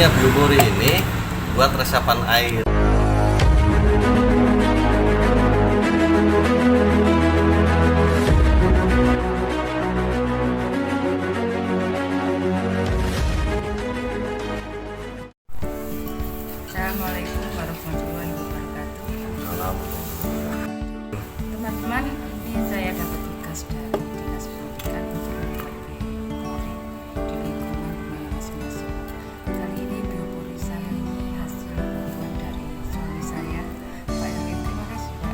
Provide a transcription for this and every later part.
Fungsinya biopori ini buat resapan air. Assalamualaikum warahmatullahi wabarakatuh. Teman-teman, ini saya dapat tugas dari Dinas Pendidikan untuk membuat biopori di lingkungan rumah masing-masing. Kali ini biopori saya ini hasil bantuan dari suami saya, Pak Erwin. Terima kasih, Pak.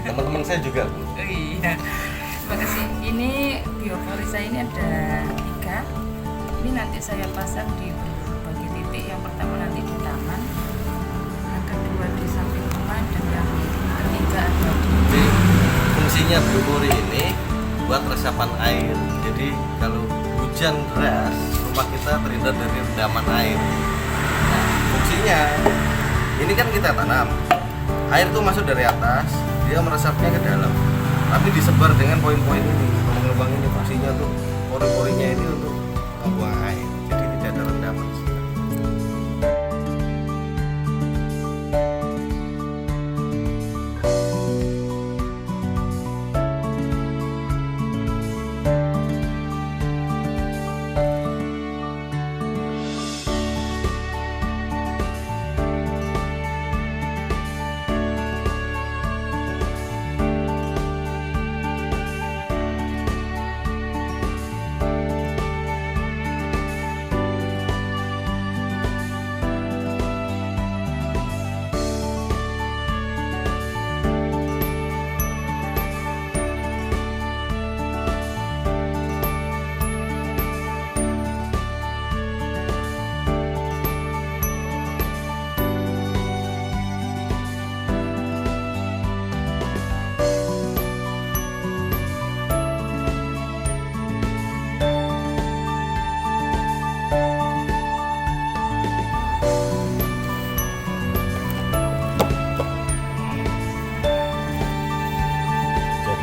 Teman-teman saya juga, Bu. Oh iya, terima kasih. Ini biopori saya ini ada 3. Ini nanti saya pasang di berbagai titik. Yang pertama nanti di taman, yang kedua di samping rumah, dan yang ketiga ada di Jadi fungsinya biopori ini buat resapan air. Jadi kalau hujan deras, rumah kita terhindar dari rendaman air. Nah, fungsinya ini kan kita tanam, air itu masuk dari atas, dia meresapnya ke dalam, tapi disebar dengan poin-poin ini, lubang-lubang ini. Fungsinya tuh pori-porinya ini untuk membuang air, jadi tidak ada rendaman.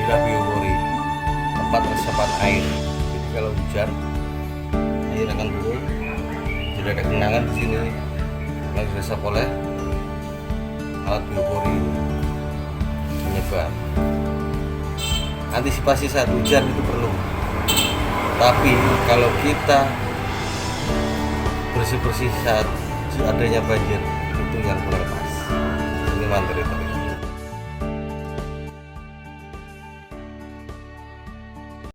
Jadilah biopori, tempat resapan air. Jadi kalau hujan, air akan turun. Tidak ada genangan di sini, yang diresap oleh alat biopori penyebar. Antisipasi saat hujan itu perlu. Tapi kalau kita bersih-bersih saat adanya banjir, itu yang kurang pas. Ini materi.